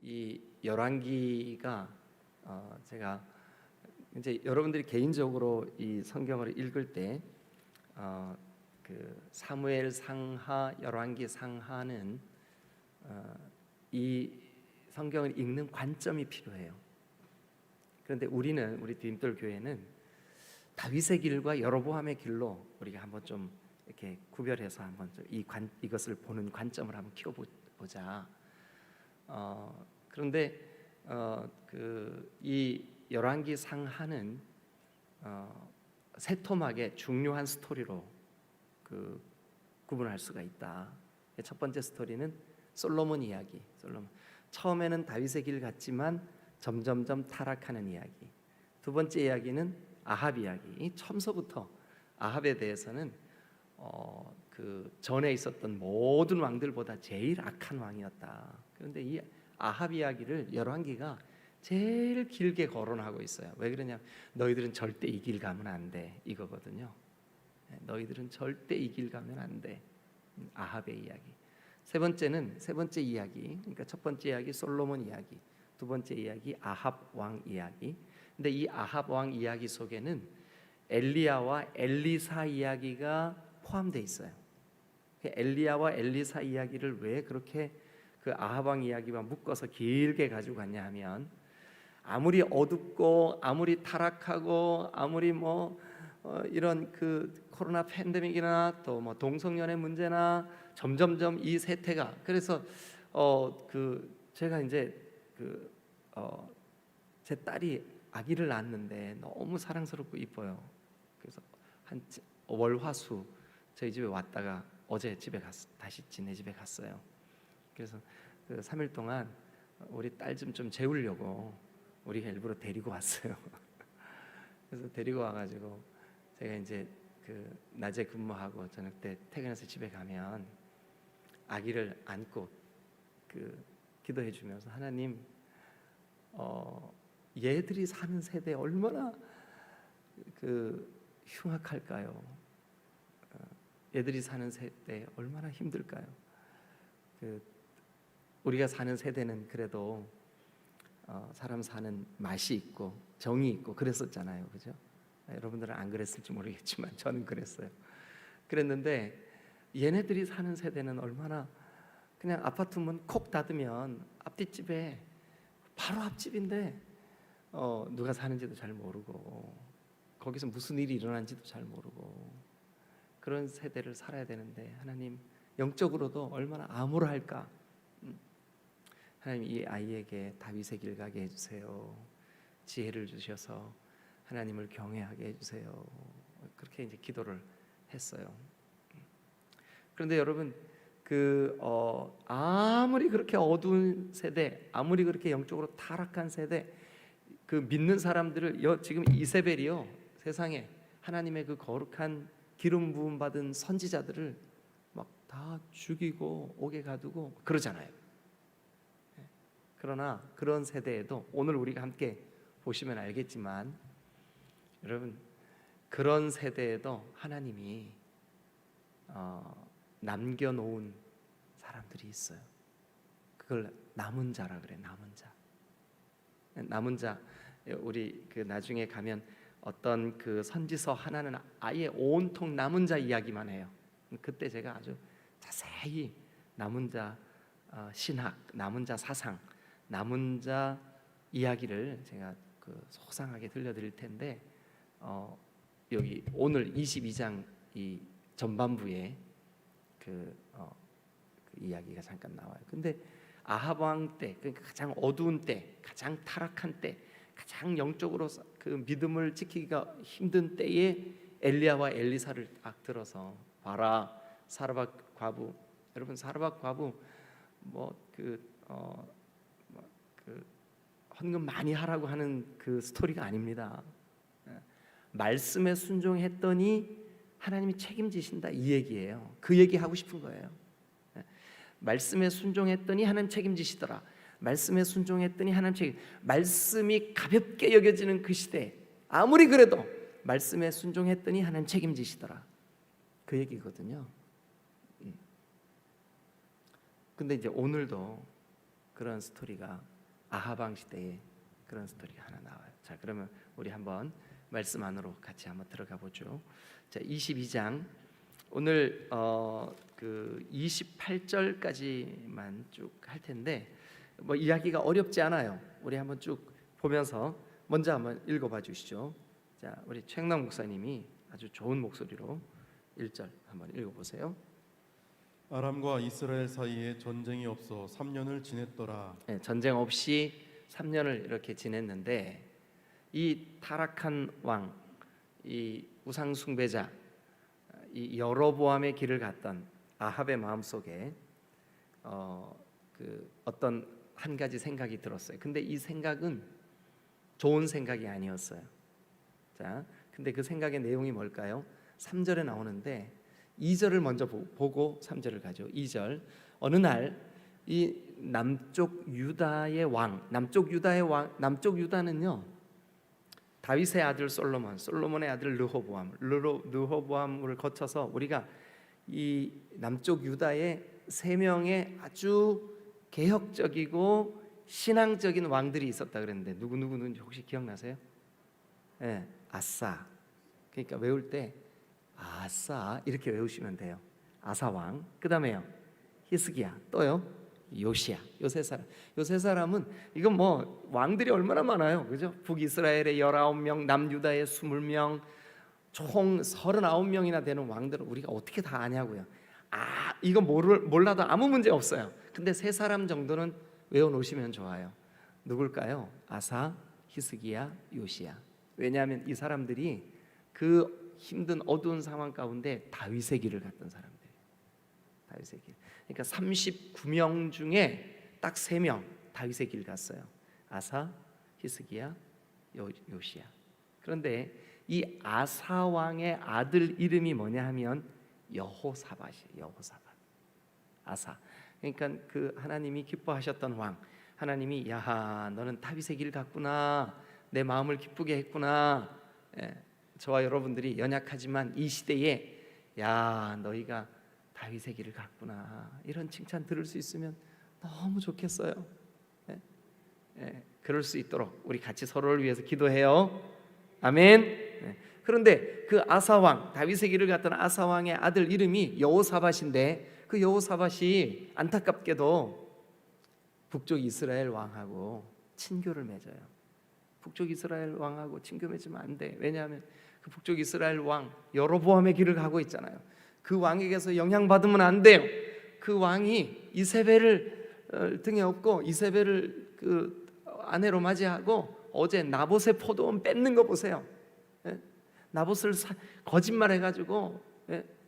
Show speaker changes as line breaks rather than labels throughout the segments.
이 열왕기가 제가 이제 여러분들이 개인적으로 이 성경을 읽을 때 그 사무엘 상하, 열왕기 상하는 이 성경을 읽는 관점이 필요해요. 그런데 우리 디딤돌 교회는 다윗의 길과 여로보암의 길로 우리가 한번 좀 이렇게 구별해서 한번 이것을 보는 관점을 한번 키워보자. 그런데 이 열왕기 상하는 세 토막의 중요한 스토리로 구분할 수가 있다. 첫 번째 스토리는 솔로몬 이야기. 처음에는 다윗의 길 같지만 점점점 타락하는 이야기. 두 번째 이야기는 아합 이야기. 처음서부터 아합에 대해서는 그 전에 있었던 모든 왕들보다 제일 악한 왕이었다. 그런데 이 아합 이야기를 열왕기가 제일 길게 거론하고 있어요. 왜 그러냐? 너희들은 절대 이 길 가면 안 돼. 이거거든요. 너희들은 절대 이 길 가면 안 돼. 아합의 이야기. 세 번째 이야기. 그러니까 첫 번째 이야기 솔로몬 이야기. 두 번째 이야기 아합 왕 이야기. 근데 이 아합 왕 이야기 속에는 엘리야와 엘리사 이야기가 포함되어 있어요. 엘리야와 엘리사 이야기를 왜 그렇게 그 아합 왕 이야기와 묶어서 길게 가지고 갔냐 하면 아무리 어둡고 아무리 타락하고 아무리 이런 그 코로나 팬데믹이나 또 동성연애 문제나 점점점 이 세태가 그래서 제가 이제 제 딸이 아기를 낳았는데 너무 사랑스럽고 이뻐요. 그래서 한 월화수 저희 집에 왔다가 어제 다시 지네 집에 갔어요. 그래서 3일 동안 우리 딸 좀 재우려고 우리가 일부러 데리고 왔어요. 그래서 데리고 와가지고 제가 이제 낮에 근무하고 저녁 때 퇴근해서 집에 가면 아기를 안고 기도해 주면서 하나님 얘들이 사는 세대 얼마나 흉악할까요? 얘들이 사는 세대 얼마나 힘들까요? 우리가 사는 세대는 그래도 사람 사는 맛이 있고 정이 있고 그랬었잖아요, 그죠? 여러분들은 안 그랬을지 모르겠지만 저는 그랬어요. 그랬는데 얘네들이 사는 세대는 얼마나 그냥 아파트 문 콕 닫으면 앞뒷집에 바로 앞집인데 누가 사는지도 잘 모르고 거기서 무슨 일이 일어난지도 잘 모르고 그런 세대를 살아야 되는데 하나님 영적으로도 얼마나 암울할까. 하나님 이 아이에게 다윗의 길 가게 해주세요. 지혜를 주셔서 하나님을 경외하게 해주세요. 그렇게 이제 기도를 했어요. 그런데 여러분 아무리 그렇게 어두운 세대, 아무리 그렇게 영적으로 타락한 세대, 믿는 사람들을 지금 이세벨이요 세상에 하나님의 거룩한 기름 부음 받은 선지자들을 막 다 죽이고 옥에 가두고 그러잖아요. 그러나 그런 세대에도 오늘 우리가 함께 보시면 알겠지만 여러분 그런 세대에도 하나님이 남겨놓은 사람들이 있어요. 그걸 남은 자라 그래. 남은 자. 우리 나중에 가면 어떤 선지서 하나는 아예 온통 남은 자 이야기만 해요. 그때 제가 아주 자세히 남은 자 신학, 남은 자 사상, 남은 자 이야기를 제가 소상하게 들려드릴 텐데 여기 오늘 22장 이 전반부에 그 이야기가 잠깐 나와요. 근데 아합 왕 때, 그러니까 가장 어두운 때, 가장 타락한 때, 가장 영적으로 믿음을 지키기가 힘든 때에 엘리야와 엘리사를 딱 들어서 봐라, 사르밧 과부. 여러분 사르밧 과부 헌금 많이 하라고 하는 스토리가 아닙니다. 말씀에 순종했더니 하나님이 책임지신다 이 얘기예요. 그 얘기 하고 싶은 거예요. 말씀에 순종했더니 하나님 책임지시더라. 말씀에 순종했더니 하나님 말씀이 가볍게 여겨지는 그 시대, 아무리 그래도 말씀에 순종했더니 하나님 책임지시더라. 그 얘기거든요. 근데 이제 오늘도 그런 스토리가 아합 왕 시대에 그런 스토리가 하나 나와요. 자, 그러면 우리 한번 말씀 안으로 같이 한번 들어가 보죠. 자, 22장 오늘 그 28절까지만 쭉 할 텐데 뭐 이야기가 어렵지 않아요. 우리 한번 쭉 보면서 먼저 한번 읽어봐 주시죠. 자, 우리 최영남 목사님이 아주 좋은 목소리로 1절 한번 읽어보세요.
아람과 이스라엘 사이에 전쟁이 없어 3년을 지냈더라.
네, 전쟁 없이 3년을 이렇게 지냈는데 이 타락한 왕, 이 우상 숭배자, 이 여로보암의 길을 갔던 아합의 마음속에 그 어떤 한 가지 생각이 들었어요. 근데 이 생각은 좋은 생각이 아니었어요. 자, 근데 그 생각의 내용이 뭘까요? 3절에 나오는데 2절을 먼저 보고 3절을 가죠. 2절 어느 날 이 남쪽 유다의 왕, 남쪽 유다는요 다윗의 아들 솔로몬의 아들 르호보암을 거쳐서 우리가 이 남쪽 유다의 3명의 아주 개혁적이고 신앙적인 왕들이 있었다 그랬는데 누구누구인지 혹시 기억나세요? 네, 아사. 그러니까 외울 때 아사 이렇게 외우시면 돼요. 아사 왕. 그다음에요 히스기야. 또요 요시야. 요 세 사람은 이건 뭐 왕들이 얼마나 많아요, 그죠? 북이스라엘의 19명, 남유다의 20명, 총 39명이나 되는 왕들을 우리가 어떻게 다 아냐고요. 이거 몰라도 아무 문제 없어요. 근데 3사람 정도는 외워놓으시면 좋아요. 누굴까요? 아사, 히스기야, 요시야. 왜냐하면 이 사람들이 그 힘든 어두운 상황 가운데 다윗의 길을 갔던 사람들. 다윗의 길. 그러니까 39명 중에 딱 3명 다윗의 길 갔어요. 아사, 히스기야, 요시야. 그런데 이 아사 왕의 아들 이름이 뭐냐 하면 여호사밧이에요. 여호사밧. 아사. 그러니까 그 하나님이 기뻐하셨던 왕. 하나님이 야, 너는 다윗의 길 갔구나. 내 마음을 기쁘게 했구나. 저와 여러분들이 연약하지만 이 시대에 야, 너희가 다윗의 길을 갔구나. 이런 칭찬 들을 수 있으면 너무 좋겠어요. 그럴 수 있도록 우리 같이 서로를 위해서 기도해요. 아멘. 그런데 그 아사 왕, 다윗의 길을 갔던 아사 왕의 아들 이름이 여호사밧인데 그 여호사밧이 안타깝게도 북쪽 이스라엘 왕하고 친교를 맺어요. 북쪽 이스라엘 왕하고 친교 맺으면 안 돼. 왜냐하면 그 북쪽 이스라엘 왕 여로보암의 길을 가고 있잖아요. 그 왕에게서 영향받으면 안 돼요. 그 왕이 이세벨을 등에 업고 이세벨을 그 아내로 맞이하고 어제 나봇의 포도원 뺏는 거 보세요. 나봇을 거짓말해가지고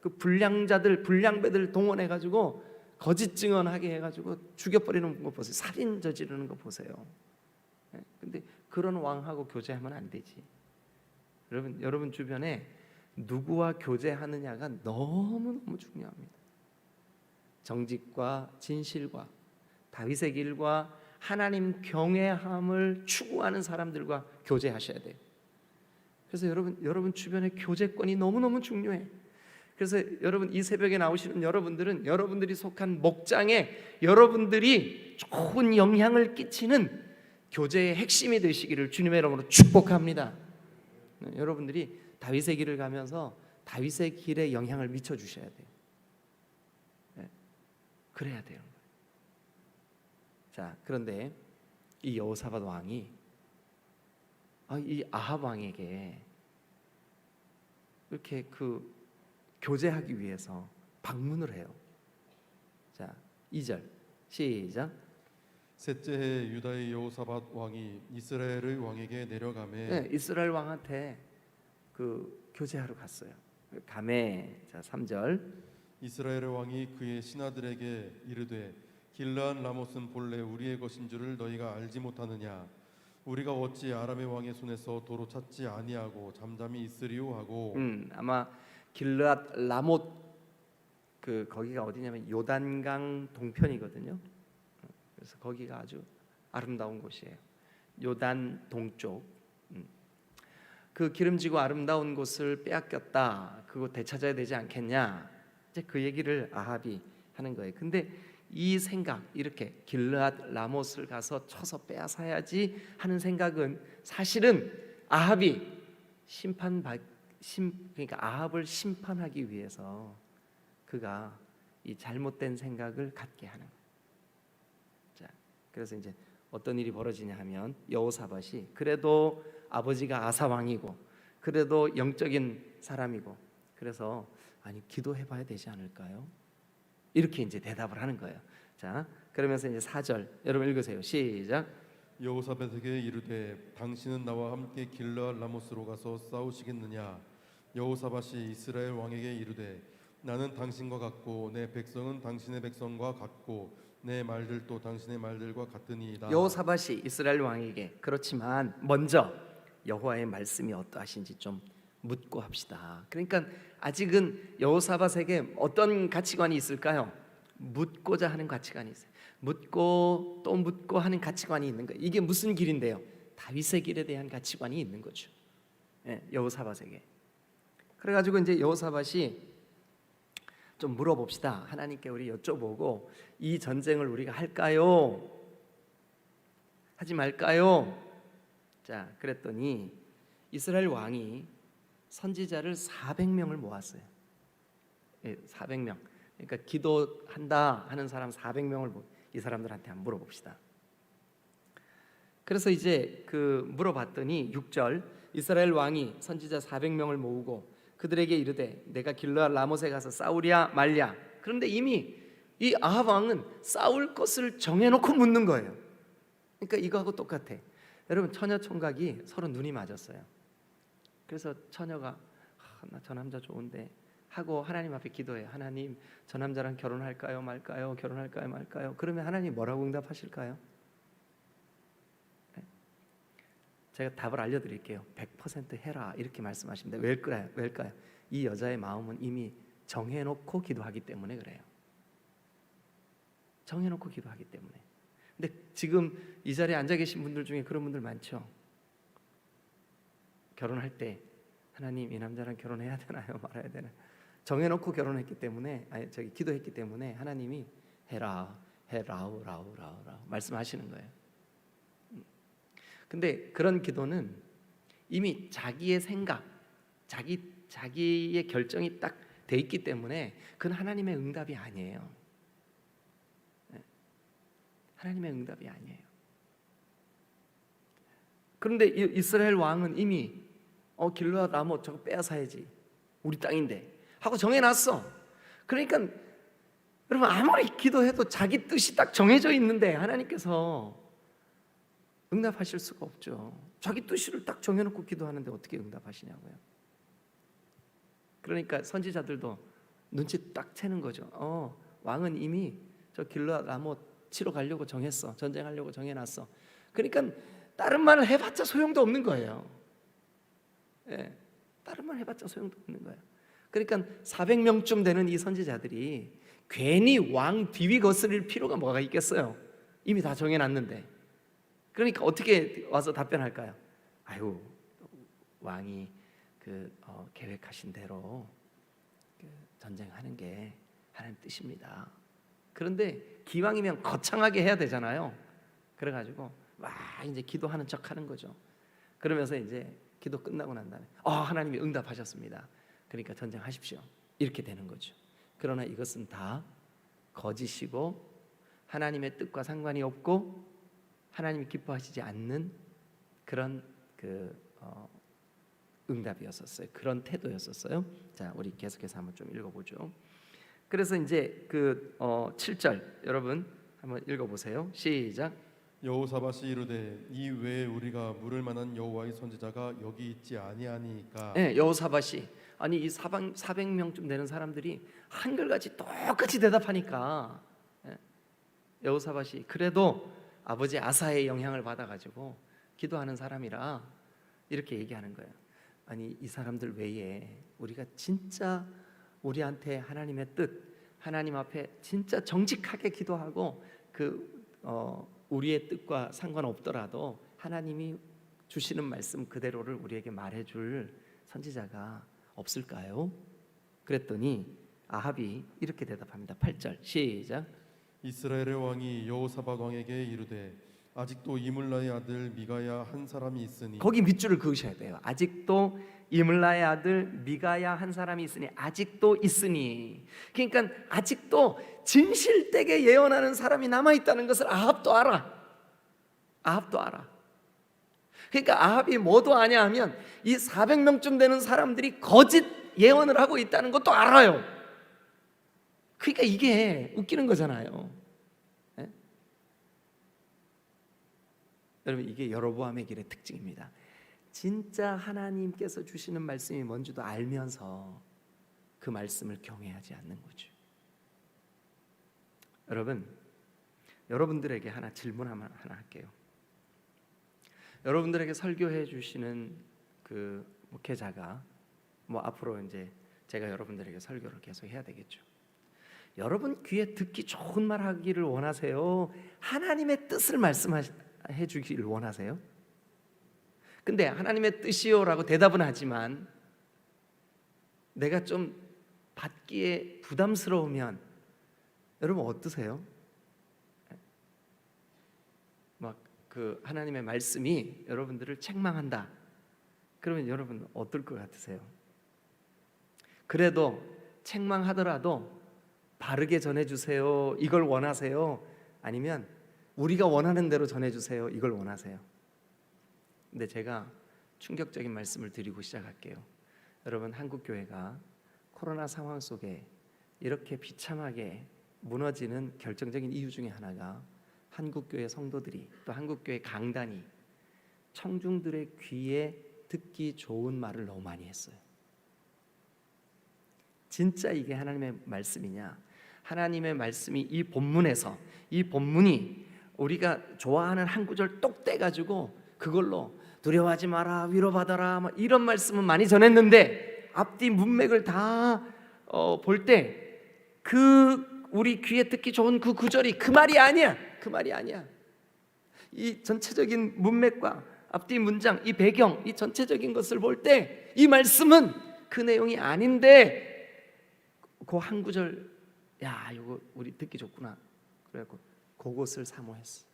그 불량배들 동원해가지고 거짓 증언하게 해가지고 죽여버리는 거 보세요. 살인 저지르는 거 보세요. 근데 그런 왕하고 교제하면 안 되지. 여러분 주변에 누구와 교제하느냐가 너무너무 중요합니다. 정직과 진실과 다윗의 길과 하나님 경외함을 추구하는 사람들과 교제하셔야 돼요. 그래서 여러분 주변의 교제권이 너무너무 중요해. 그래서 여러분 이 새벽에 나오시는 여러분들은 여러분들이 속한 목장에 여러분들이 좋은 영향을 끼치는 교제의 핵심이 되시기를 주님의 이름으로 축복합니다. 여러분들이 다윗의 길을 가면서 다윗의 길에 영향을 미쳐 주셔야 돼요. 그래야 돼요. 자, 그런데 이 여호사밧 왕이 이 아합 왕에게 이렇게 그 교제하기 위해서 방문을 해요. 자, 2절 시작.
셋째 해 유다의 여호사밧 왕이 이스라엘의 왕에게 내려가매.
이스라엘 왕한테 그 교제하러 갔어요. 가매. 자, 3절.
이스라엘의 왕이 그의 신하들에게 이르되 길르앗 라못은 본래 우리의 것인 줄을 너희가 알지 못하느냐? 우리가 어찌 아람의 왕의 손에서 도로 찾지 아니하고 잠잠히 있으리요 하고.
아마 길르앗 라못 그 거기가 어디냐면 요단강 동편이거든요. 그래서 거기가 아주 아름다운 곳이에요. 요단 동쪽. 그 기름지고 아름다운 곳을 빼앗겼다. 그거 되찾아야 되지 않겠냐? 이제 그 얘기를 아합이 하는 거예요. 근데 이 생각, 이렇게 길르앗 라못을 가서 쳐서 빼앗아야지 하는 생각은 사실은 아합이 그러니까 아합을 심판하기 위해서 그가 이 잘못된 생각을 갖게 하는 거예요. 자, 그래서 이제 어떤 일이 벌어지냐 하면 여호사밧이 그래도 아버지가 아사 왕이고 그래도 영적인 사람이고 그래서 아니 기도해봐야 되지 않을까요? 이렇게 이제 대답을 하는 거예요. 자, 그러면서 이제 4절 여러분 읽으세요. 시작.
여호사밧에게 이르되 당신은 나와 함께 길르앗 라못으로 가서 싸우시겠느냐? 여호사밧이 이스라엘 왕에게 이르되 나는 당신과 같고 내 백성은 당신의 백성과 같고 내 말들도 당신의 말들과 같으니이다.
여호사밧이 이스라엘 왕에게 그렇지만 먼저 여호와의 말씀이 어떠하신지 좀 묻고 합시다. 그러니까 아직은 여호사밧에게 어떤 가치관이 있을까요? 묻고자 하는 가치관이 있어요. 묻고 또 묻고 하는 가치관이 있는 거예요. 이게 무슨 길인데요? 다윗의 길에 대한 가치관이 있는 거죠. 여호사밧에게. 그래가지고 이제 여호사밧이 좀 물어봅시다. 하나님께 우리 여쭤보고 이 전쟁을 우리가 할까요? 하지 말까요? 자, 그랬더니 이스라엘 왕이 선지자를 400명을 모았어요. 400명. 그러니까 기도한다 하는 사람 400명을 이 사람들한테 한번 물어봅시다. 그래서 이제 그 물어봤더니 6절 이스라엘 왕이 선지자 400명을 모으고 그들에게 이르되 내가 길르앗 라못에 가서 싸우랴 말랴. 그런데 이미 이 아합 왕은 싸울 것을 정해놓고 묻는 거예요. 그러니까 이거하고 똑같아. 여러분 처녀 총각이 서로 눈이 맞았어요. 그래서 처녀가 나 저 남자 좋은데 하고 하나님 앞에 기도해요. 하나님 저 남자랑 결혼할까요 말까요? 결혼할까요 말까요? 그러면 하나님 뭐라고 응답하실까요? 제가 답을 알려드릴게요. 100% 해라 이렇게 말씀하십니다. 왜일까요? 이 여자의 마음은 이미 정해놓고 기도하기 때문에 그래요. 정해놓고 기도하기 때문에. 근데 지금 이 자리에 앉아 계신 분들 중에 그런 분들 많죠. 결혼할 때 하나님 이 남자랑 결혼해야 되나요 말아야 되나요? 정해놓고 결혼했기 때문에 기도했기 때문에 하나님이 해라 라우 말씀하시는 거예요. 근데 그런 기도는 이미 자기의 생각, 자기의 결정이 딱 돼 있기 때문에 그건 하나님의 응답이 아니에요. 하나님의 응답이 아니에요. 그런데 이스라엘 왕은 이미 길르앗 라못 저거 빼앗아야지 우리 땅인데 하고 정해놨어. 그러니까 여러분 아무리 기도해도 자기 뜻이 딱 정해져 있는데 하나님께서 응답하실 수가 없죠. 자기 뜻을 딱 정해놓고 기도하는데 어떻게 응답하시냐고요. 그러니까 선지자들도 눈치 딱 채는 거죠. 왕은 이미 저 길르앗 라못 치러 가려고 정했어. 전쟁하려고 정해놨어. 그러니까 다른 말을 해봤자 소용도 없는 거예요. 다른 말 해봤자 소용도 없는 거예요. 그러니까 400명쯤 되는 이 선지자들이 괜히 왕 비위 거스릴 필요가 뭐가 있겠어요. 이미 다 정해놨는데. 그러니까 어떻게 와서 답변할까요? 아유, 왕이 계획하신 대로 전쟁하는 게 하나님 뜻입니다. 그런데 기왕이면 거창하게 해야 되잖아요. 그래가지고 이제 기도하는 척하는 거죠. 그러면서 이제 기도 끝나고 난 다음에 하나님이 응답하셨습니다. 그러니까 전쟁하십시오. 이렇게 되는 거죠. 그러나 이것은 다 거짓이고 하나님의 뜻과 상관이 없고 하나님이 기뻐하시지 않는 그런 응답이었었어요. 그런 태도였었어요. 자, 우리 계속해서 한번 좀 읽어보죠. 그래서 이제 7절 여러분 한번 읽어보세요. 시작.
여호사밧이 이르되 이 외에 우리가 물을 만한 여호와의 선지자가 여기 있지 아니하니까.
여호사밧이 아니 이 400명쯤 되는 사람들이 한글같이 똑같이 대답하니까 여호사밧이 그래도 아버지 아사의 영향을 받아가지고 기도하는 사람이라 이렇게 얘기하는 거예요. 아니 이 사람들 외에 우리가 진짜 우리한테 하나님의 뜻, 하나님 앞에 진짜 정직하게 기도하고 우리의 뜻과 상관없더라도 하나님이 주시는 말씀 그대로를 우리에게 말해줄 선지자가 없을까요? 그랬더니 아합이 이렇게 대답합니다. 8절 시작.
이스라엘의 왕이 여호사밧 왕에게 이르되 아직도 이물라의 아들 미가야 한 사람이 있으니.
거기 밑줄을 그으셔야 돼요. 아직도 이물라의 아들 미가야 한 사람이 있으니, 아직도 있으니. 그러니까 아직도 진실되게 예언하는 사람이 남아 있다는 것을 아합도 알아. 아합도 알아. 그러니까 아합이 뭐도 아냐 하면 이 400명쯤 되는 사람들이 거짓 예언을 하고 있다는 것도 알아요. 그러니까 이게 웃기는 거잖아요. 네? 여러분, 이게 여로보암의 길의 특징입니다. 진짜 하나님께서 주시는 말씀이 뭔지도 알면서 그 말씀을 경외하지 않는 거죠. 여러분, 여러분들에게 하나 질문 하나 할게요. 여러분들에게 설교해 주시는 그 목회자가 앞으로 이제 제가 여러분들에게 설교를 계속 해야 되겠죠. 여러분 귀에 듣기 좋은 말 하기를 원하세요? 하나님의 뜻을 말씀해 주기를 원하세요? 근데 하나님의 뜻이요라고 대답은 하지만 내가 좀 받기에 부담스러우면 여러분 어떠세요? 그 하나님의 말씀이 여러분들을 책망한다. 그러면 여러분 어떨 것 같으세요? 그래도 책망하더라도 바르게 전해주세요, 이걸 원하세요? 아니면 우리가 원하는 대로 전해주세요, 이걸 원하세요? 근데 제가 충격적인 말씀을 드리고 시작할게요. 여러분, 한국교회가 코로나 상황 속에 이렇게 비참하게 무너지는 결정적인 이유 중에 하나가 한국교회 성도들이, 또 한국교회 강단이 청중들의 귀에 듣기 좋은 말을 너무 많이 했어요. 진짜 이게 하나님의 말씀이냐? 하나님의 말씀이 이 본문에서, 이 본문이 우리가 좋아하는 한 구절 똑 떼가지고 그걸로 두려워하지 마라, 위로받아라, 이런 말씀은 많이 전했는데 앞뒤 문맥을 다 볼 때 그 우리 귀에 듣기 좋은 그 구절이 그 말이 아니야. 그 말이 아니야. 이 전체적인 문맥과 앞뒤 문장, 이 배경, 이 전체적인 것을 볼 때 이 말씀은 그 내용이 아닌데 그 한 구절, 야, 이거 우리 듣기 좋구나. 그래갖고 그것을 사모했어.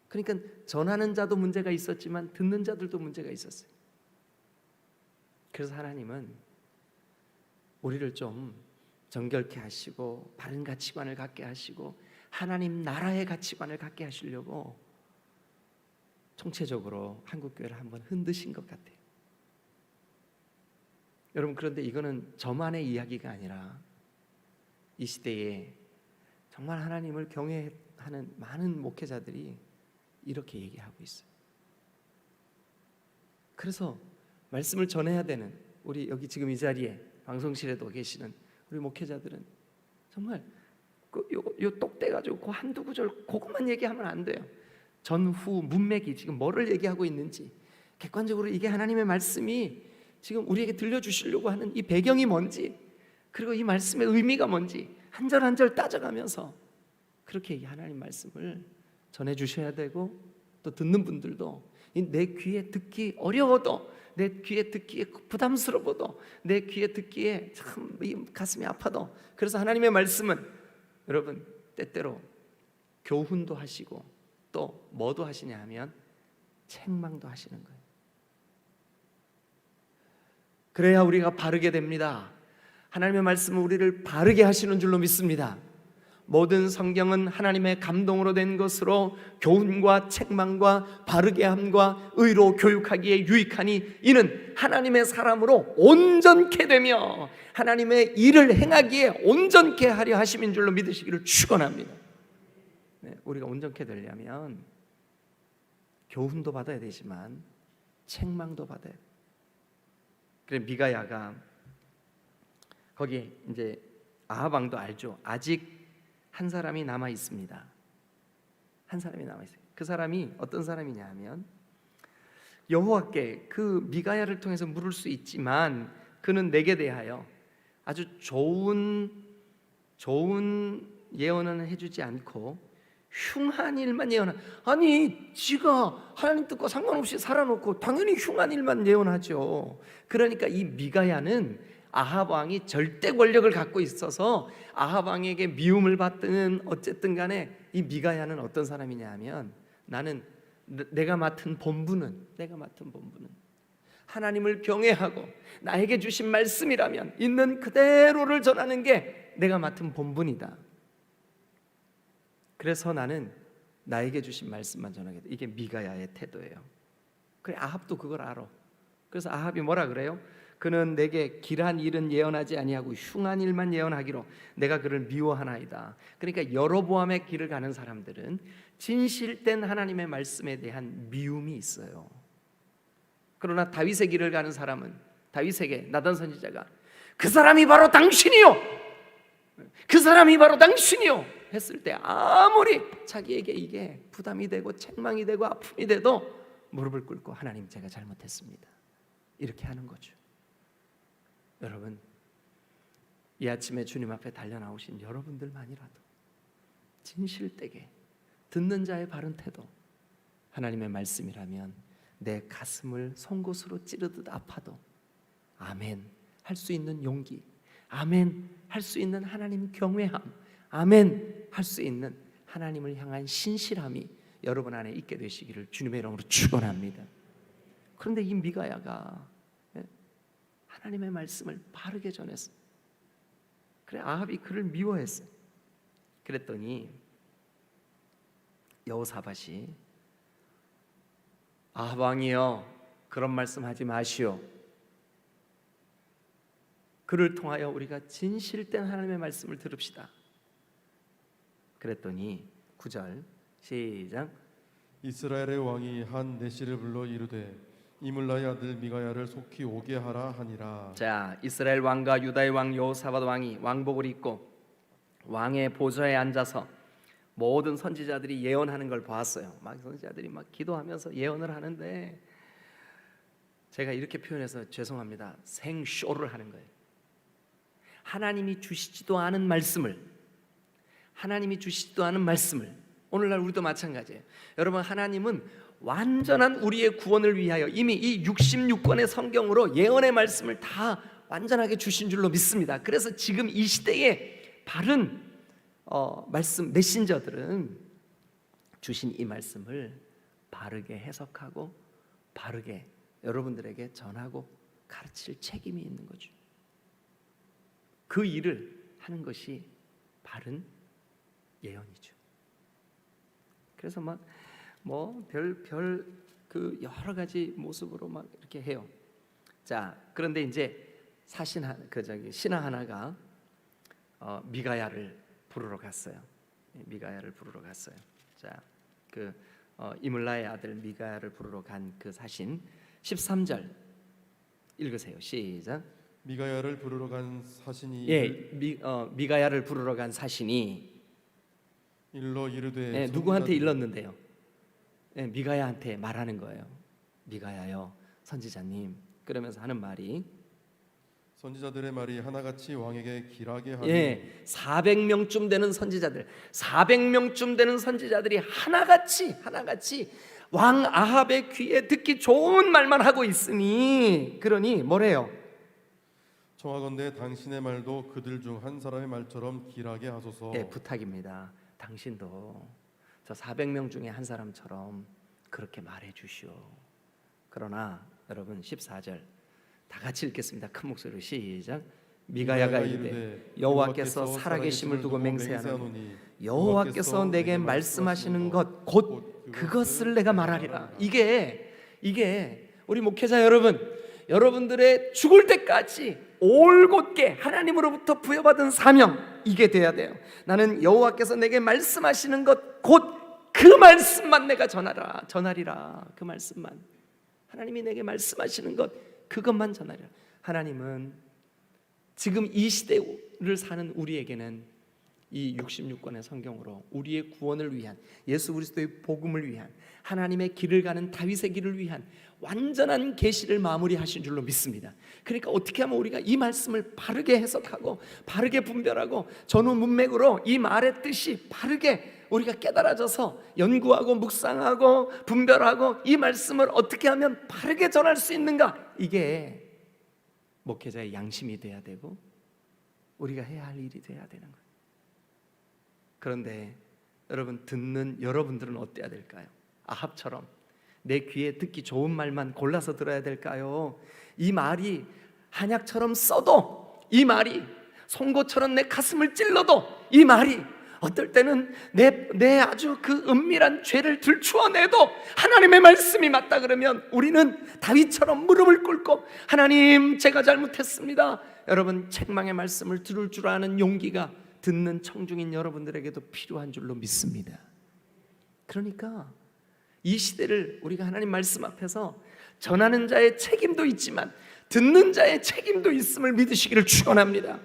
그러니까 전하는 자도 문제가 있었지만 듣는 자들도 문제가 있었어요. 그래서 하나님은 우리를 좀 정결케 하시고 바른 가치관을 갖게 하시고 하나님 나라의 가치관을 갖게 하시려고 총체적으로 한국교회를 한번 흔드신 것 같아요. 여러분, 그런데 이거는 저만의 이야기가 아니라 이 시대에 정말 하나님을 경외하는 많은 목회자들이 이렇게 얘기하고 있어요. 그래서 말씀을 전해야 되는 우리 여기 지금 이 자리에 방송실에도 계시는 우리 목회자들은 정말 요 똑대가지고 그 한두 구절 그것만 얘기하면 안 돼요. 전후 문맥이 지금 뭐를 얘기하고 있는지, 객관적으로 이게 하나님의 말씀이 지금 우리에게 들려주시려고 하는 이 배경이 뭔지, 그리고 이 말씀의 의미가 뭔지 한 절 한 절 따져가면서 그렇게 하나님 말씀을 전해주셔야 되고, 또 듣는 분들도 내 귀에 듣기 어려워도, 내 귀에 듣기에 부담스러워도, 내 귀에 듣기에 참 가슴이 아파도, 그래서 하나님의 말씀은 여러분 때때로 교훈도 하시고 또 뭐도 하시냐 하면 책망도 하시는 거예요. 그래야 우리가 바르게 됩니다. 하나님의 말씀은 우리를 바르게 하시는 줄로 믿습니다. 모든 성경은 하나님의 감동으로 된 것으로 교훈과 책망과 바르게 함과 의로 교육하기에 유익하니 이는 하나님의 사람으로 온전케 되며 하나님의 일을 행하기에 온전케 하려 하심인 줄로 믿으시기를 축원합니다. 네, 우리가 온전케 되려면 교훈도 받아야 되지만 책망도 받아야 돼요. 그래, 미가야가 거기 이제 아합 왕도 알죠. 아직 한 사람이 남아 있습니다. 한 사람이 남아 있어요. 그 사람이 어떤 사람이냐 하면 여호와께 그 미가야를 통해서 물을 수 있지만 그는 내게 대하여 아주 좋은 예언은 해주지 않고 흉한 일만 예언하. 아니, 지가 하나님 뜻과 상관없이 살아놓고 당연히 흉한 일만 예언하죠. 그러니까 이 미가야는 아합 왕이 절대 권력을 갖고 있어서 아합 왕에게 미움을 받든 어쨌든 간에 이 미가야는 어떤 사람이냐 하면 나는 내가 맡은 본분은 하나님을 경외하고 나에게 주신 말씀이라면 있는 그대로를 전하는 게 내가 맡은 본분이다. 그래서 나는 나에게 주신 말씀만 전하겠다. 이게 미가야의 태도예요. 그래, 아합도 그걸 알아. 그래서 아합이 뭐라 그래요? 그는 내게 길한 일은 예언하지 아니하고 흉한 일만 예언하기로 내가 그를 미워하나이다. 그러니까 여로보암의 길을 가는 사람들은 진실된 하나님의 말씀에 대한 미움이 있어요. 그러나 다윗의 길을 가는 사람은 다윗에게 나단 선지자가 그 사람이 바로 당신이요, 그 사람이 바로 당신이요 했을 때 아무리 자기에게 이게 부담이 되고 책망이 되고 아픔이 돼도 무릎을 꿇고 하나님, 제가 잘못했습니다, 이렇게 하는 거죠. 여러분, 이 아침에 주님 앞에 달려 나오신 여러분들만이라도 진실되게 듣는 자의 바른 태도, 하나님의 말씀이라면 내 가슴을 송곳으로 찌르듯 아파도 아멘 할 수 있는 용기, 아멘 할 수 있는 하나님 경외함, 아멘 할 수 있는 하나님을 향한 신실함이 여러분 안에 있게 되시기를 주님의 이름으로 축원합니다. 그런데 이 미가야가 하나님의 말씀을 바르게 전했어요. 그래, 아합이 그를 미워했어요. 그랬더니 여호사밧이 아합 왕이여, 그런 말씀하지 마시오. 그를 통하여 우리가 진실된 하나님의 말씀을 들읍시다. 그랬더니 9절 시작.
이스라엘의 왕이 한 내시를 불러 이르되 이물라의 아들 미가야를 속히 오게 하라 하니라.
자, 이스라엘 왕과 유다의 왕 여호사밧 왕이 왕복을 입고 왕의 보좌에 앉아서 모든 선지자들이 예언하는 걸 보았어요. 막 선지자들이 막 기도하면서 예언을 하는데 제가 이렇게 표현해서 죄송합니다. 생쇼를 하는 거예요. 하나님이 주시지도 않은 말씀을, 오늘날 우리도 마찬가지예요. 여러분, 하나님은 완전한 우리의 구원을 위하여 이미 이 66권의 성경으로 예언의 말씀을 다 완전하게 주신 줄로 믿습니다. 그래서 지금 이 시대에 바른 말씀 메신저들은 주신 이 말씀을 바르게 해석하고 바르게 여러분들에게 전하고 가르칠 책임이 있는 거죠. 그 일을 하는 것이 바른 예언이죠. 그래서 그 여러 가지 모습으로 막 이렇게 해요. 자, 그런데 이제 신하 하나가 미가야를 부르러 갔어요. 자, 이물라의 아들 미가야를 부르러 간 그 사신 13절 읽으세요. 시작.
미가야를 부르러 간 사신이
미가야를 부르러 간 사신이
일러 이르되
누구한테 일렀는데요? 미가야한테 말하는 거예요. 미가야요, 선지자님. 그러면서 하는 말이
선지자들의 말이 하나같이 왕에게 길하게 하니
400명쯤 되는 선지자들이 하나같이 왕 아합의 귀에 듣기 좋은 말만 하고 있으니, 그러니 뭐래요?
청하건대 당신의 말도 그들 중 한 사람의 말처럼 길하게 하소서.
부탁입니다. 당신도 저 400명 중에 한 사람처럼 그렇게 말해 주시오. 그러나 여러분 14절 다 같이 읽겠습니다. 큰 목소리로 시작. 미가야가 이르되 여호와께서 살아계심을 두고 맹세하노니 여호와께서 내게 말씀하시는 것 곧 그것을 내가 말하리라. 이게 우리 목회자 여러분들의 죽을 때까지 올곧게 하나님으로부터 부여받은 사명, 이게 돼야 돼요. 나는 여호와께서 내게 말씀하시는 것 곧 그 말씀만 내가 전하리라. 그 말씀만, 하나님이 내게 말씀하시는 것 그것만 전하리라. 하나님은 지금 이 시대를 사는 우리에게는 이 66권의 성경으로 우리의 구원을 위한, 예수 그리스도의 복음을 위한, 하나님의 길을 가는 다윗의 길을 위한 완전한 계시를 마무리하신 줄로 믿습니다. 그러니까 어떻게 하면 우리가 이 말씀을 바르게 해석하고 바르게 분별하고 전후 문맥으로 이 말의 뜻이 바르게 우리가 깨달아져서 연구하고 묵상하고 분별하고 이 말씀을 어떻게 하면 바르게 전할 수 있는가, 이게 목회자의 양심이 돼야 되고 우리가 해야 할 일이 돼야 되는 거예요. 그런데 여러분, 듣는 여러분들은 어때야 될까요? 아합처럼 내 귀에 듣기 좋은 말만 골라서 들어야 될까요? 이 말이 한약처럼 써도, 이 말이 송곳처럼 내 가슴을 찔러도, 이 말이 어떨 때는 내 아주 그 은밀한 죄를 들추어내도 하나님의 말씀이 맞다 그러면 우리는 다윗처럼 무릎을 꿇고 하나님, 제가 잘못했습니다. 여러분, 책망의 말씀을 들을 줄 아는 용기가 듣는 청중인 여러분들에게도 필요한 줄로 믿습니다. 그러니까 이 시대를 우리가 하나님 말씀 앞에서 전하는 자의 책임도 있지만 듣는 자의 책임도 있음을 믿으시기를 축원합니다.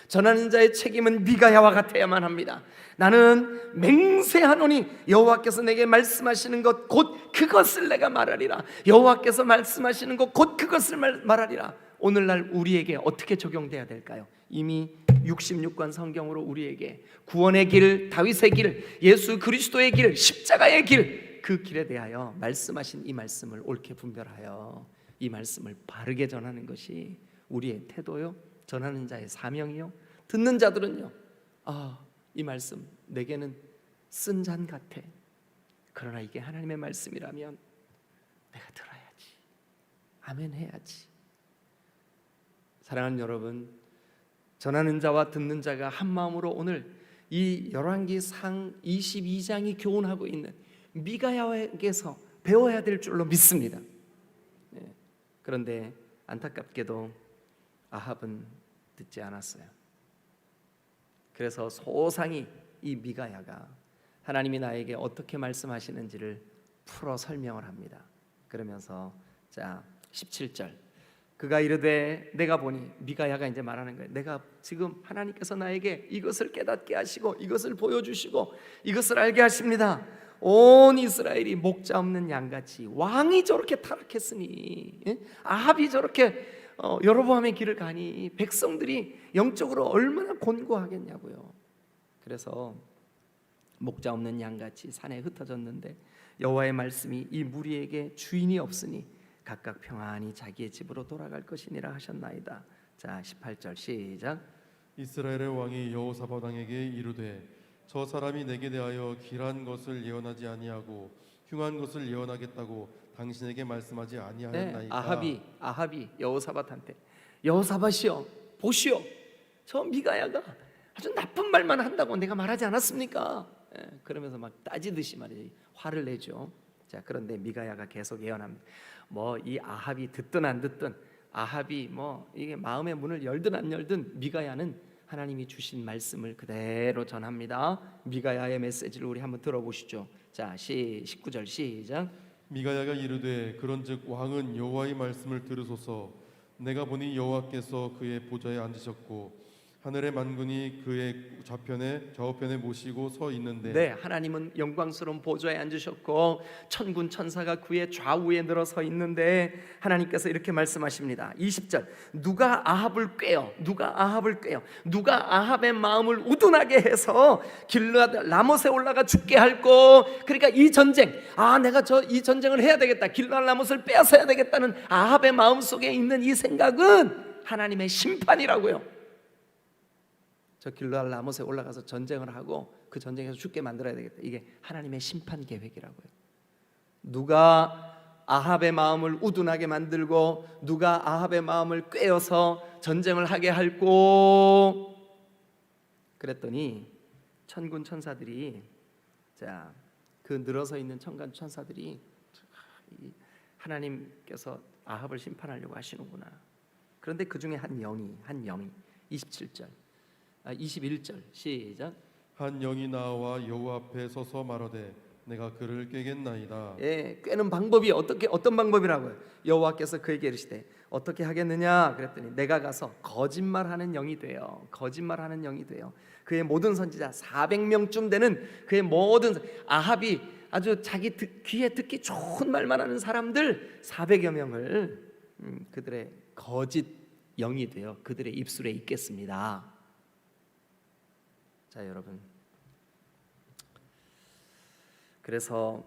전하는 자의 책임은 미가야와 같아야만 합니다. 나는 맹세하노니 여호와께서 내게 말씀하시는 것 곧 그것을 내가 말하리라. 여호와께서 말씀하시는 것 곧 그것을 말하리라. 오늘날 우리에게 어떻게 적용돼야 될까요? 이미 66권 성경으로 우리에게 구원의 길, 다윗의 길, 예수 그리스도의 길, 십자가의 길, 그 길에 대하여 말씀하신 이 말씀을 옳게 분별하여 이 말씀을 바르게 전하는 것이 우리의 태도요, 전하는 자의 사명이요, 듣는 자들은요, 이 말씀 내게는 쓴 잔 같아. 그러나 이게 하나님의 말씀이라면 내가 들어야지, 아멘 해야지. 사랑하는 여러분, 전하는 자와 듣는 자가 한 마음으로 오늘 이 열왕기상 22장이 교훈하고 있는 미가야에게서 배워야 될 줄로 믿습니다. 그런데 안타깝게도 아합은 듣지 않았어요. 그래서 소상히 이 미가야가 하나님이 나에게 어떻게 말씀하시는지를 풀어 설명을 합니다. 그러면서 자 17절, 그가 이르되 내가 보니, 미가야가 이제 말하는 거예요. 내가 지금 하나님께서 나에게 이것을 깨닫게 하시고 이것을 보여주시고 이것을 알게 하십니다. 온 이스라엘이 목자 없는 양같이, 왕이 저렇게 타락했으니, 아합이 저렇게 여로보암의 길을 가니 백성들이 영적으로 얼마나 곤고하겠냐고요. 그래서 목자 없는 양같이 산에 흩어졌는데 여호와의 말씀이 이 무리에게 주인이 없으니 각각 평안히 자기의 집으로 돌아갈 것이니라 하셨나이다. 자 18절 시작.
이스라엘의 왕이 여호사밧 왕에게 이르되 저 사람이 내게 대하여 길한 것을 예언하지 아니하고 흉한 것을 예언하겠다고 당신에게 말씀하지 아니하였나이까.
아합이 여호사밧한테, 여호사밧이여 보시오, 저 미가야가 아주 나쁜 말만 한다고 내가 말하지 않았습니까? 그러면서 막 따지듯이 말이지 화를 내죠. 자 그런데 미가야가 계속 예언합니다. 뭐 이 아합이 듣든 안 듣든, 아합이 뭐 이게 마음의 문을 열든 안 열든, 미가야는 하나님이 주신 말씀을 그대로 전합니다. 미가야의 메시지를 우리 한번 들어보시죠. 자 19절 시작.
미가야가 이르되 그런즉 왕은 여호와의 말씀을 들으소서. 내가 보니 여호와께서 그의 보좌에 앉으셨고 하늘의 만군이 그의 좌우편에 모시고 서 있는데.
네, 하나님은 영광스러운 보좌에 앉으셨고 천군 천사가 그의 좌우에 늘어서 있는데 하나님께서 이렇게 말씀하십니다. 20절, 누가 아합을 꾀어, 누가 아합의 마음을 우둔하게 해서 길르앗 라못에 올라가 죽게 할꼬. 그러니까 이 전쟁, 내가 이 전쟁을 해야 되겠다, 길르앗 라못을 빼앗아야 되겠다는 아합의 마음 속에 있는 이 생각은 하나님의 심판이라고요. 저 길르앗 라못에 올라가서 전쟁을 하고 그 전쟁에서 죽게 만들어야 되겠다, 이게 하나님의 심판 계획이라고요. 누가 아합의 마음을 우둔하게 만들고 누가 아합의 마음을 꿰어서 전쟁을 하게 할꼬. 그랬더니 천군 천사들이, 자 그 늘어서 있는 천군 천사들이 하나님께서 아합을 심판하려고 하시는구나. 그런데 그 중에 한 영이 21절 시작.
한 영이 나와 여호와 앞에 서서 말하되 내가 그를 꾀겠나이다.
꾀는 방법이 어떤 방법이라고요? 여호와께서 그에게 이르시되 어떻게 하겠느냐 그랬더니 내가 가서 거짓말하는 영이 되어 그의 모든 선지자 400명쯤 되는 그의 모든, 아합이 아주 자기 귀에 듣기 좋은 말만 하는 사람들 400여 명을 그들의 거짓 영이 되어 그들의 입술에 있겠습니다. 자 여러분, 그래서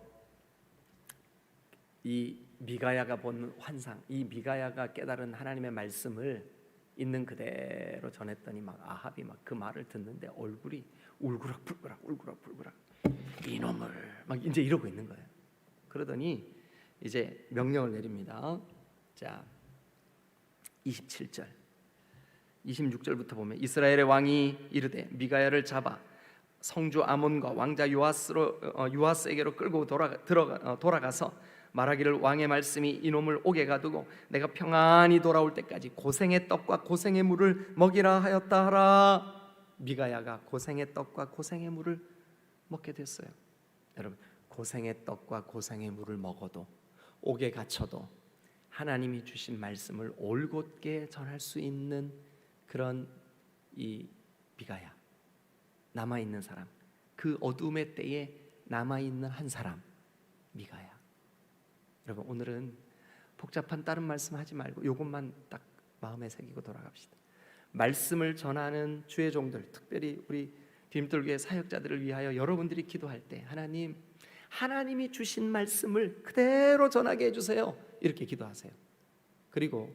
이 미가야가 본 환상, 이 미가야가 깨달은 하나님의 말씀을 있는 그대로 전했더니 막 아합이 막 그 말을 듣는데 얼굴이 울그락불그락 이놈을 막 이제 이러고 있는 거예요. 그러더니 이제 명령을 내립니다. 자, 27절 26절부터 보면 이스라엘의 왕이 이르되 미가야를 잡아 성주 아몬과 왕자 요아스에게로 끌고 돌아가서 말하기를 왕의 말씀이 이놈을 옥에 가두고 내가 평안히 돌아올 때까지 고생의 떡과 고생의 물을 먹이라 하였다 하라. 미가야가 고생의 떡과 고생의 물을 먹게 됐어요. 여러분, 고생의 떡과 고생의 물을 먹어도 옥에 갇혀도 하나님이 주신 말씀을 올곧게 전할 수 있는 그런 이 미가야, 남아있는 사람, 그 어둠의 때에 남아있는 한 사람, 미가야. 여러분, 오늘은 복잡한 다른 말씀 하지 말고 이것만 딱 마음에 새기고 돌아갑시다. 말씀을 전하는 주의 종들, 특별히 우리 디딤돌교회 사역자들을 위하여 여러분들이 기도할 때 하나님이 주신 말씀을 그대로 전하게 해주세요, 이렇게 기도하세요. 그리고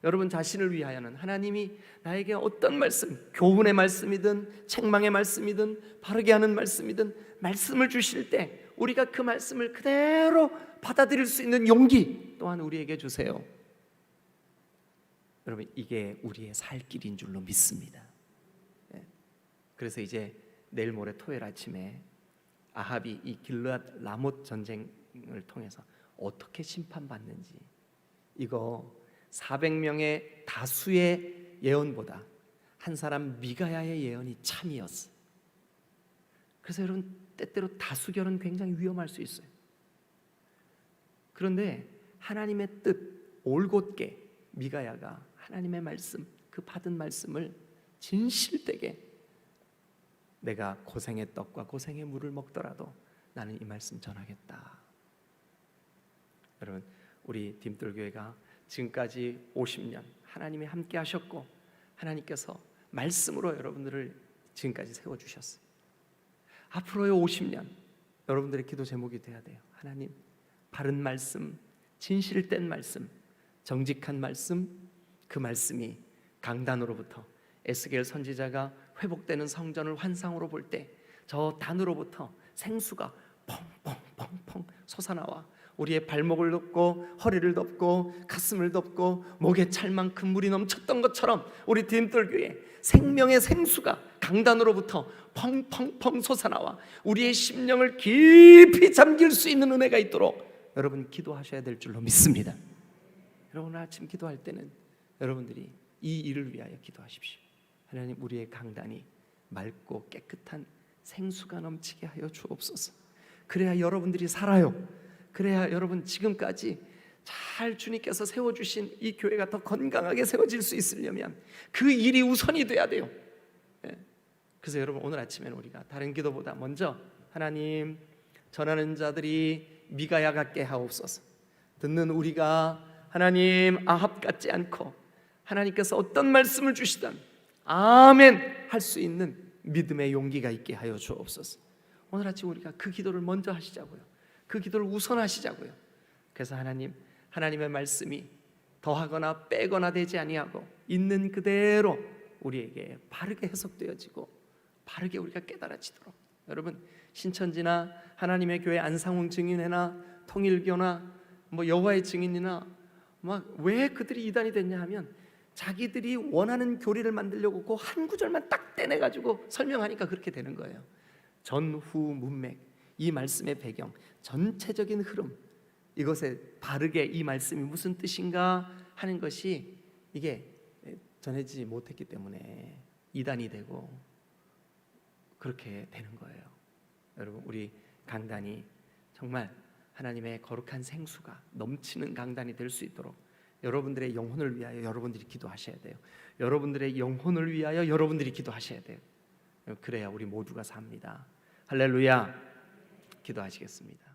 여러분 자신을 위하여는 하나님이 나에게 어떤 말씀, 교훈의 말씀이든 책망의 말씀이든 바르게 하는 말씀이든 말씀을 주실 때 우리가 그 말씀을 그대로 받아들일 수 있는 용기 또한 우리에게 주세요. 여러분, 이게 우리의 살 길인 줄로 믿습니다. 그래서 이제 내일 모레 토요일 아침에 아합이 이 길르앗 라못 전쟁을 통해서 어떻게 심판받는지, 이거 400명의 다수의 예언보다 한 사람 미가야의 예언이 참이었어. 그래서 여러분, 때때로 다수결은 굉장히 위험할 수 있어요. 그런데 하나님의 뜻 올곧게 미가야가 하나님의 말씀, 그 받은 말씀을 진실되게 내가 고생의 떡과 고생의 물을 먹더라도 나는 이 말씀 전하겠다. 여러분, 우리 디딤돌교회가 지금까지 50년 하나님이 함께 하셨고 하나님께서 말씀으로 여러분들을 지금까지 세워주셨어요. 앞으로의 50년 여러분들의 기도 제목이 돼야 돼요. 하나님, 바른 말씀, 진실된 말씀, 정직한 말씀, 그 말씀이 강단으로부터 에스겔 선지자가 회복되는 성전을 환상으로 볼 때 저 단으로부터 생수가 펑펑펑펑 솟아나와 우리의 발목을 덮고 허리를 덮고 가슴을 덮고 목에 찰 만큼 물이 넘쳤던 것처럼 우리 디딤돌교회 생명의 생수가 강단으로부터 펑펑펑 솟아나와 우리의 심령을 깊이 잠길 수 있는 은혜가 있도록 여러분 기도하셔야 될 줄로 믿습니다. 여러분, 오늘 아침 기도할 때는 여러분들이 이 일을 위하여 기도하십시오. 하나님, 우리의 강단이 맑고 깨끗한 생수가 넘치게 하여 주옵소서. 그래야 여러분들이 살아요. 그래야 여러분 지금까지 잘 주님께서 세워주신 이 교회가 더 건강하게 세워질 수 있으려면 그 일이 우선이 돼야 돼요. 그래서 여러분, 오늘 아침에는 우리가 다른 기도보다 먼저 하나님, 전하는 자들이 미가야 같게 하옵소서. 듣는 우리가 하나님 아합 같지 않고 하나님께서 어떤 말씀을 주시든 아멘 할 수 있는 믿음의 용기가 있게 하여 주옵소서. 오늘 아침 우리가 그 기도를 먼저 하시자고요. 그 기도를 우선하시자고요. 그래서 하나님의 말씀이 더하거나 빼거나 되지 아니하고 있는 그대로 우리에게 바르게 해석되어지고 바르게 우리가 깨달아지도록, 여러분, 신천지나 하나님의 교회 안상홍 증인회나 통일교나 여호와의 증인이나 막 왜 그들이 이단이 됐냐 하면 자기들이 원하는 교리를 만들려고 그 한 구절만 딱 떼내가지고 설명하니까 그렇게 되는 거예요. 전후 문맥, 이 말씀의 배경, 전체적인 흐름, 이것에 바르게 이 말씀이 무슨 뜻인가 하는 것이 이게 전해지지 못했기 때문에 이단이 되고 그렇게 되는 거예요. 여러분, 우리 강단이 정말 하나님의 거룩한 생수가 넘치는 강단이 될 수 있도록 여러분들의 영혼을 위하여 여러분들이 기도하셔야 돼요. 여러분들의 영혼을 위하여 여러분들이 기도하셔야 돼요. 그래야 우리 모두가 삽니다. 할렐루야. 기도하시겠습니다.